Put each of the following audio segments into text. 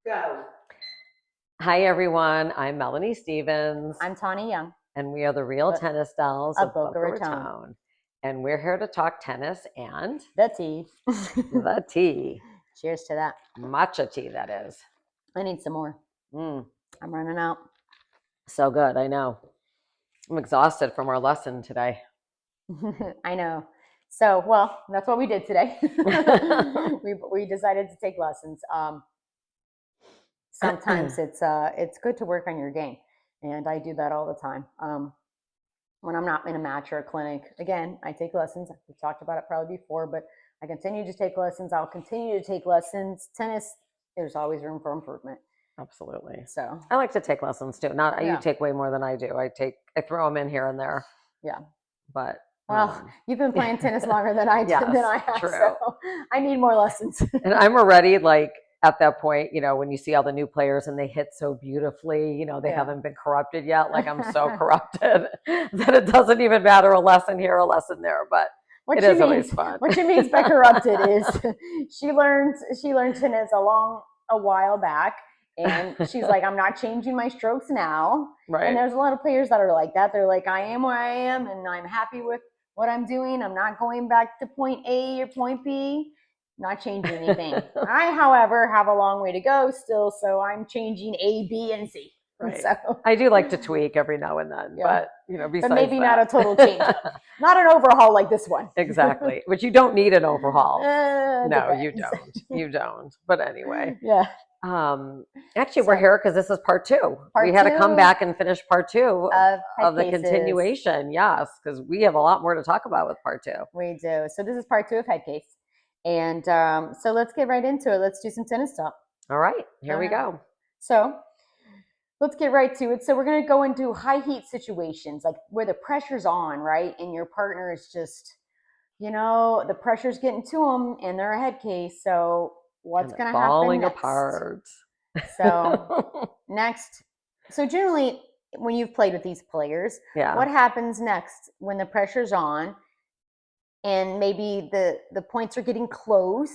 Go. Hi, everyone. I'm Melanie Stevens. I'm Tawny Young. And we are the Real Tennis Dolls of of Boca Boca Raton. Raton. And we're here to talk tennis and The tea. the tea. Cheers to that. Matcha tea, that is. I need some more. I'm running out. So good, I know. I'm exhausted from our lesson today. I know. So, well, that's what we did today. we decided to take lessons. Sometimes it's good to work on your game, and I do that all the time. When I'm not in a match or a clinic, again, I take lessons. We've talked about it probably before, but I continue to take lessons. I'll continue to take lessons. Tennis, there's always room for improvement. Absolutely. So I like to take lessons too. You take way more than I do. I throw them in here and there. Yeah. But you've been playing tennis longer than I yes, than I have. True. So I need more lessons. And I'm already at that point, when you see all the new players and they hit so beautifully, they haven't been corrupted yet. I'm so corrupted that it doesn't even matter a lesson here, a lesson there. But it is always fun. What she means by corrupted is she learned tennis a while back, and she's like, I'm not changing my strokes now. Right. And there's a lot of players that are like that. They're like, I am where I am, and I'm happy with what I'm doing. I'm not going back to point A or point B. Not changing anything. I, however, have a long way to go still, so I'm changing A, B, and C. Right. So I do like to tweak every now and then, but besides maybe not a total change up. Not an overhaul like this one. Exactly. But you don't need an overhaul. No, depends. you don't. You don't. But anyway. Yeah. Actually, we're here because this is part two. We had to come back and finich part two of the continuation. Yes, because we have a lot more to talk about with part two. We do. So this is part two of head case. And so let's get right into it. Let's do some tennis talk. All right, here we go. So let's get right to it. So we're going to go into high heat situations, like where the pressure's on, right? And your partner is just, the pressure's getting to them and they're a head case. So what's going to happen falling next? apart. So next, so generally when you've played with these players, what happens next when the pressure's on? And maybe the points are getting close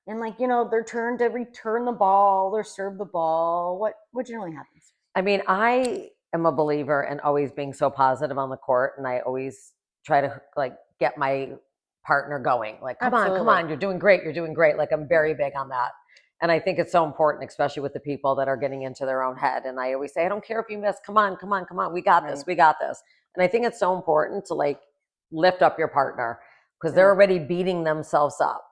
and their turn to return the ball or serve the ball. What generally happens? I mean, I am a believer in always being so positive on the court, and I always try to get my partner going. Come on, you're doing great. I'm very big on that. And I think it's so important, especially with the people that are getting into their own head. And I always say, I don't care if you miss. Come on. We got this. And I think it's so important to lift up your partner, because they're already beating themselves up.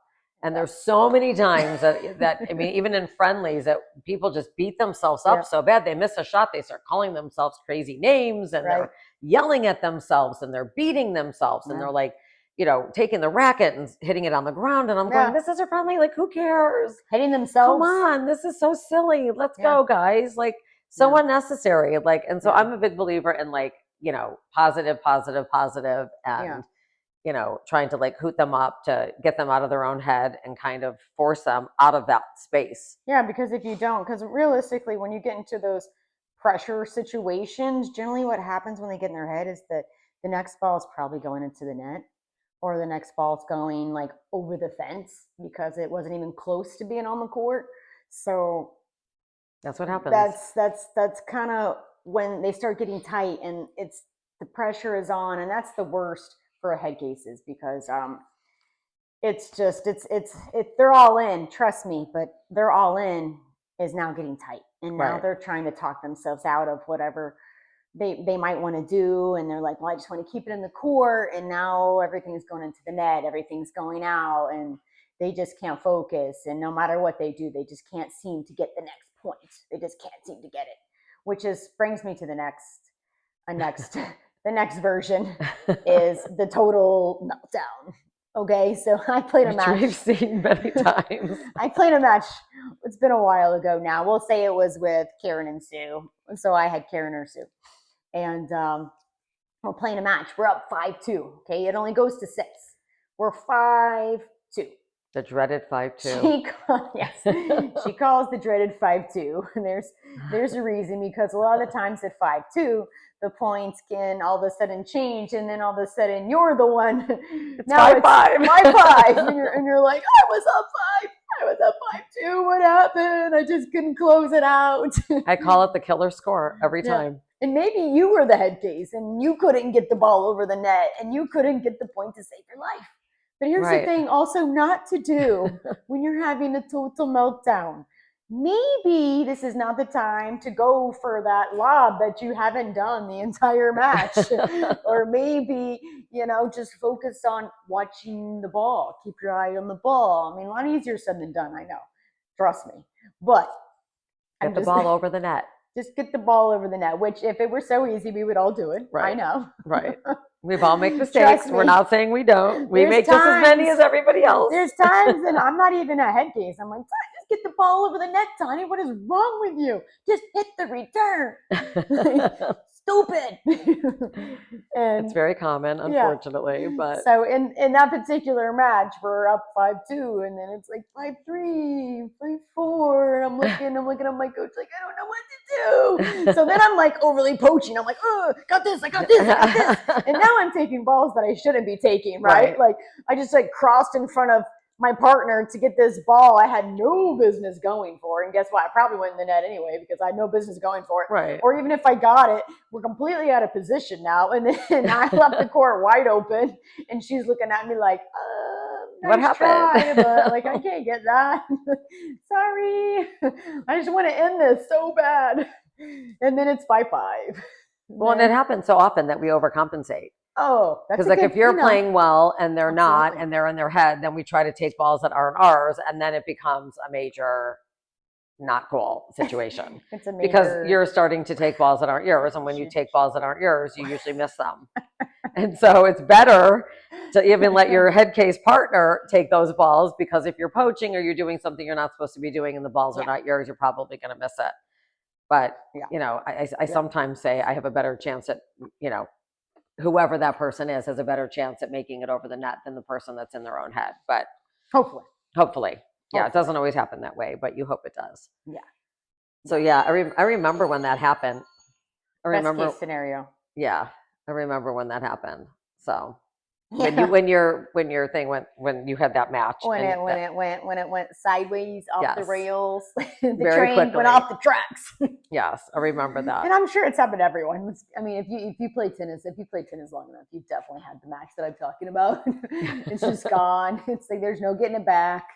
And there's so many times that I mean, even in friendlies, that people just beat themselves up so bad. They miss a shot, they start calling themselves crazy names, and they're yelling at themselves, and they're beating themselves, and they're taking the racket and hitting it on the ground. And I'm going, this is a friendly, who cares? Hitting themselves. Come on, this is so silly. Let's go, guys. So unnecessary. And so I'm a big believer in positive, and trying to hoot them up to get them out of their own head and kind of force them out of that space. Yeah, because if you don't, because realistically, when you get into those pressure situations, generally what happens when they get in their head is that the next ball is probably going into the net, or the next ball is going over the fence because it wasn't even close to being on the court. So that's what happens. That's kind of when they start getting tight, and the pressure is on, and that's the worst for head cases, because they're all in, trust me, but they're all in is now getting tight, and now they're trying to talk themselves out of whatever they might want to do, and they're like, well, I just want to keep it in the court, and now everything's going into the net, everything's going out, and they just can't focus, and no matter what they do, they just can't seem to get the next point. They just can't seem to get it, which brings me to the next the next version is the total meltdown. Okay, so I played a match. We've seen many times. I played a match. It's been a while ago now. We'll say it was with Karen and Sue. So I had Karen or Sue. And we're playing a match. We're up 5-2. Okay, it only goes to 6. We're 5-2. The dreaded 5-2. She calls the dreaded 5-2. And there's a reason, because a lot of the times at 5-2, the points can all of a sudden change, and then all of a sudden you're the one. Now it's 5-5. and you're like, I was up I was up 5-2. What happened? I just couldn't close it out. I call it the killer score every time. And maybe you were the head case and you couldn't get the ball over the net and you couldn't get the point to save your life. But here's the thing also not to do when you're having a total meltdown. Maybe this is not the time to go for that lob that you haven't done the entire match. Or maybe, just focus on watching the ball. Keep your eye on the ball. I mean, a lot easier said than done, I know. Trust me. But get the ball over the net. Just get the ball over the net, which if it were so easy, we would all do it. Right. I know. Right. We've all made mistakes. We're not saying we don't. We make just as many as everybody else. There's times, and I'm not even a head case. I'm like, just get the ball over the net, Tani. What is wrong with you? Just hit the return. Stupid. And it's very common, unfortunately. But so in that particular match, we're up 5-2, and then it's like 5-3, 5-4, and I'm looking at my coach like, I don't know what to do. So then I'm like overly poaching. I'm like, oh, got this, I got this. And now I'm taking balls that I shouldn't be taking, right? Like I just crossed in front of my partner to get this ball I had no business going for. And guess what? I probably went in the net anyway because I had no business going for it. Right. Or even if I got it, we're completely out of position now. And then I left the court wide open and she's looking at me like, nice what happened? Try, but I can't get that. Sorry. I just want to end this so bad. And then it's 5-5. Well, and it happens so often that we overcompensate. Oh, because if you're playing well and they're not, and they're in their head, then we try to take balls that aren't ours, and then it becomes a major not cool situation. It's a major... because you're starting to take balls that aren't yours, and when you take balls that aren't yours, you usually miss them. And so it's better to even let your head case partner take those balls, because if you're poaching or you're doing something you're not supposed to be doing and the balls are not yours, you're probably going to miss it. But I sometimes say I have a better chance at whoever that person is has a better chance at making it over the net than the person that's in their own head. But hopefully. Yeah, it doesn't always happen that way, but you hope it does. Yeah. So I remember when that happened. Best case scenario. Yeah, I remember when that happened. So when your thing went, when you had that match, when it went sideways off the rails, the very train quickly went off the tracks. Yes, I remember that. And I'm sure it's happened to everyone. I mean, if you play tennis long enough, you've definitely had the match that I'm talking about. It's just gone. It's like there's no getting it back.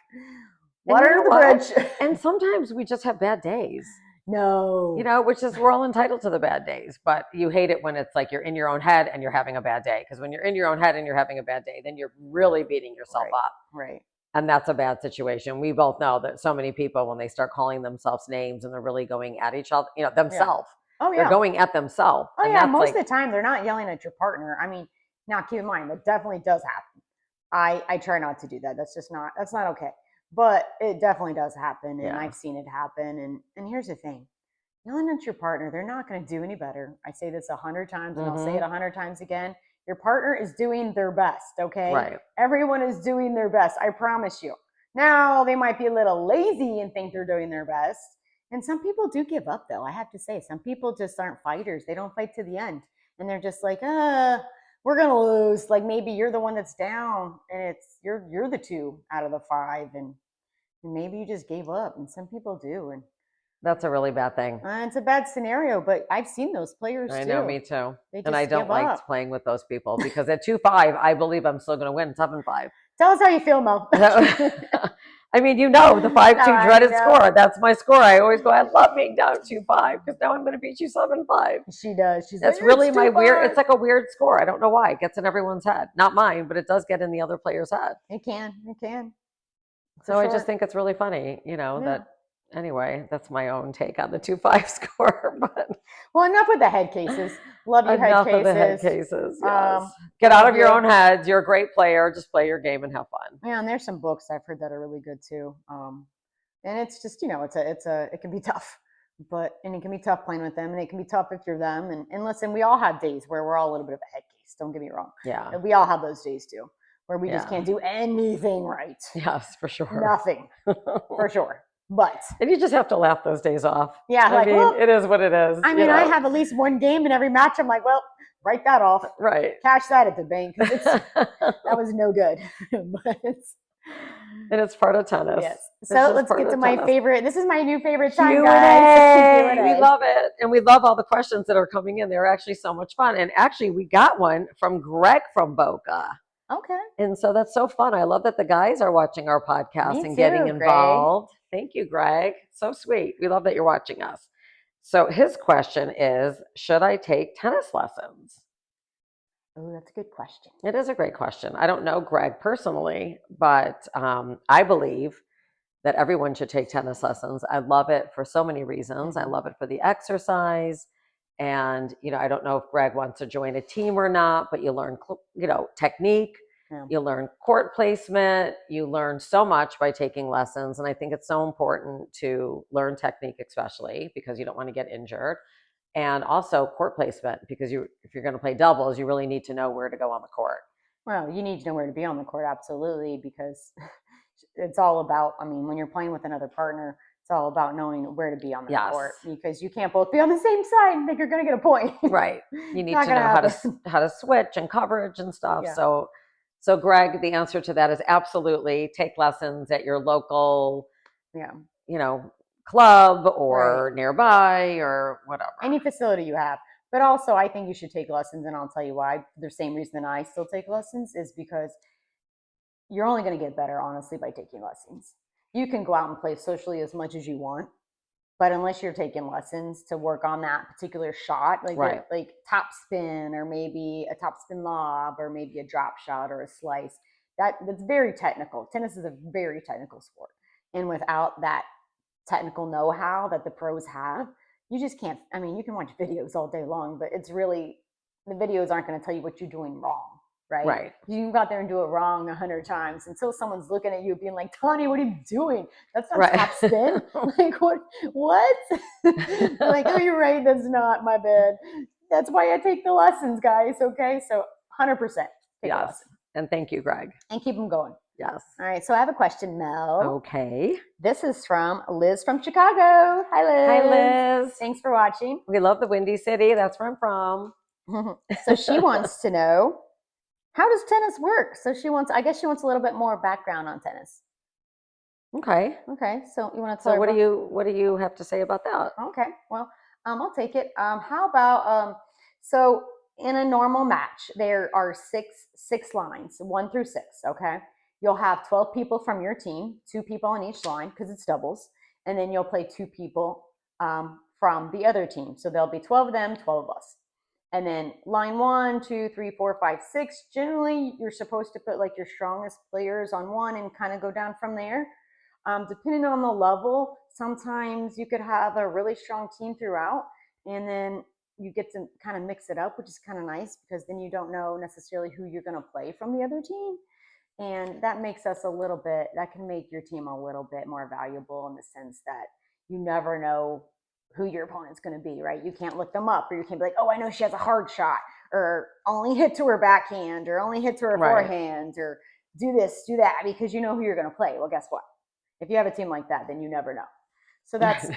Water under the bridge. And sometimes we just have bad days. No. Which is, we're all entitled to the bad days, but you hate it when it's like you're in your own head and you're having a bad day. Because when you're in your own head and you're having a bad day, then you're really beating yourself up. Right. And that's a bad situation. We both know that so many people, when they start calling themselves names and they're really going at each other, themselves. Oh, yeah. They're going at themselves. Oh, yeah. Most of the time, they're not yelling at your partner. I mean, now keep in mind, that definitely does happen. I try not to do that. That's not okay. But it definitely does happen, and I've seen it happen. And here's the thing. Yelling at your partner, they're not going to do any better. I say this 100 times, and I'll say it 100 times again. Your partner is doing their best, okay? Right. Everyone is doing their best, I promise you. Now, they might be a little lazy and think they're doing their best. And some people do give up, though. I have to say, some people just aren't fighters. They don't fight to the end. And they're just like, we're going to lose. Like maybe you're the one that's down, and you're the 2 out of the 5, and maybe you just gave up. And some people do, and that's a really bad thing. It's a bad scenario, but I've seen those players too. I know, me too. And I don't like playing with those people, because at 2-5, I believe I'm still going to win 7-5. Tell us how you feel, Mo. I mean, the 5-2 dreaded score. That's my score. I always go, I love being down 2-5 because now I'm going to beat you 7-5. She does. That's like, really my weird. It's like a weird score. I don't know why. It gets in everyone's head. Not mine, but it does get in the other player's head. It can. So I just think it's really funny, that. Anyway, that's my own take on the 2-5 score. But well, enough with the head cases. Love you, head cases. Enough of the head cases. Yes. Get out of your own heads. You're a great player. Just play your game and have fun. Yeah, and there's some books I've heard that are really good too. And it's just it can be tough, and it can be tough playing with them, and it can be tough if you're them. And listen, we all have days where we're all a little bit of a head case. Don't get me wrong. Yeah. And we all have those days too, where we just can't do anything right. Yes, for sure. Nothing, for sure. And you just have to laugh those days off. Yeah, it is what it is. I mean, I have at least one game in every match. I'm like, well, write that off. Right. Cash that at the bank. That was no good. And it's part of tennis. Yes. So let's get to my favorite. This is my new favorite time, Q&A. guys. We love it. And we love all the questions that are coming in. They're actually so much fun. And actually, we got one from Greg from Boca. Okay. And so that's so fun. I love that the guys are watching our podcast and getting involved. Thank you, Greg. So sweet. We love that you're watching us. So his question is, should I take tennis lessons? Oh, that's a good question. It is a great question. I don't know Greg personally, but I believe that everyone should take tennis lessons. I love it for so many reasons. I love it for the exercise. And, I don't know if Greg wants to join a team or not, but you learn, technique, you learn court placement, you learn so much by taking lessons. And I think it's so important to learn technique, especially because you don't want to get injured. And also court placement, because if you're going to play doubles, you really need to know where to go on the court. Well, you need to know where to be on the court, absolutely, because it's all about, when you're playing with another partner, it's all about knowing where to be on the court, because you can't both be on the same side and think you're going to get a point. Right. You need to know how to switch and coverage and stuff. Yeah. So Greg, the answer to that is absolutely take lessons at your local, club or nearby or whatever. Any facility you have. But also, I think you should take lessons, and I'll tell you why. The same reason I still take lessons is because you're only going to get better, honestly, by taking lessons. You can go out and play socially as much as you want, but unless you're taking lessons to work on that particular shot, like top spin or maybe a top spin lob or maybe a drop shot or a slice, that's very technical. Tennis is a very technical sport. And without that technical know-how that the pros have, you just can't. You can watch videos all day long, but it's really, the videos aren't going to tell you what you're doing wrong, right? You can go out there and do it wrong 100 times until someone's looking at you being like, Tony, what are you doing? That's not top spin. Like, what? Like, oh, you're right. That's not, my bad. That's why I take the lessons, guys. Okay. So 100% take the lessons. And thank you, Greg. And keep them going. Yes. All right. So I have a question, Mel. Okay. This is from Liz from Chicago. Hi, Liz. Hi, Liz. Thanks for watching. We love the Windy City. That's where I'm from. So she wants to know, how does tennis work? So I guess she wants a little bit more background on tennis. Okay. So you want to tell her? What do you have to say about that? Okay. Well, I'll take it. How about, so in a normal match, there are six lines, 1 through 6. Okay. You'll have 12 people from your team, 2 people on each line because it's doubles. And then you'll play 2 people from the other team. So there'll be 12 of them, 12 of us. And then line 1, 2, 3, 4, 5, 6. Generally, you're supposed to put like your strongest players on one and kind of go down from there. Depending on the level, sometimes you could have a really strong team throughout, and then you get to kind of mix it up, which is kind of nice because then you don't know necessarily who you're going to play from the other team. And that makes us that can make your team a little bit more valuable in the sense that you never know who your opponent's going to be, right? You can't look them up, or you can't be like, oh, I know she has a hard shot, or only hit to her backhand, or only hit to her forehand, or do this, do that, because you know who you're going to play. Well, guess what? If you have a team like that, then you never know. So that's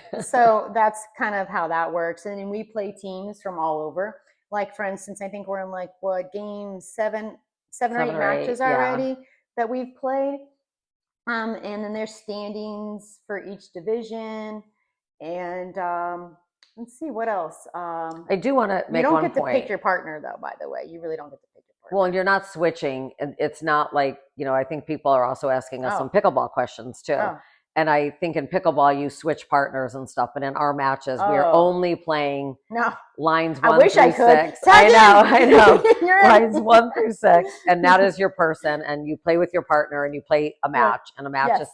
kind of how that works. And then we play teams from all over. Like, for instance, I think we're in game 7 or 8 matches already that we've played. And then there's standings for each division. And let's see, what else? I do want to make one point. You don't get to pick your partner, though, by the way. You really don't get to pick your partner. Well, and you're not switching. It's not like, I think people are also asking us some pickleball questions, too. And I think in pickleball, you switch partners and stuff. But in our matches, we are only playing lines 1 through 6. I know. Lines 1 through 6. And that is your person. And you play with your partner and you play a match. And a match is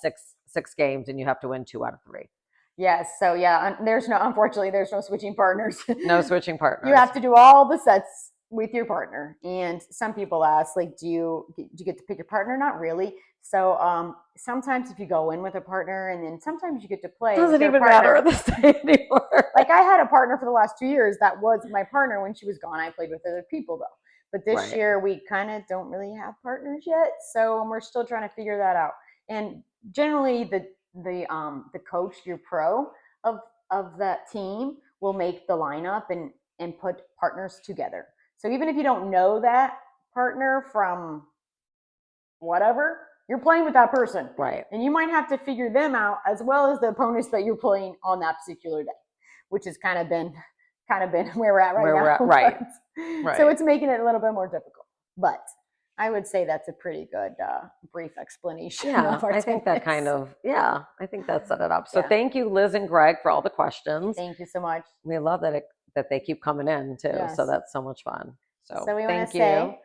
six games and you have to win 2 out of 3. Yes. So, unfortunately, there's no switching partners. No switching partners. You have to do all the sets with your partner. And some people ask, like, do you get to pick your partner? Not really. So sometimes if you go in with a partner, and then sometimes you get to play. Doesn't even matter at this day anymore. Like, I had a partner for the last 2 years that was my partner when she was gone. I played with other people, though. But this year we kind of don't really have partners yet. So we're still trying to figure that out. And generally the coach, your pro of that team, will make the lineup and put partners together. So even if you don't know that partner from whatever, You're playing with that person. Right. And you might have to figure them out as well as the opponents that you're playing on that particular day, which has kind of been where we're at right now. Right. Right. So it's making it a little bit more difficult. But I would say that's a pretty good brief explanation. Yeah, of our I think that kind of, I think that set it up. So thank you, Liz and Greg, for all the questions. Thank you so much. We love that they keep coming in too. Yes. So that's so much fun. So we want to say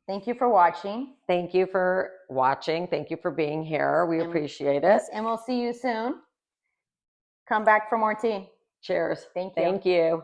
thank you for watching. Thank you for watching. Thank you for being here. We appreciate it. Yes, and we'll see you soon. Come back for more tea. Cheers. Thank you. Thank you.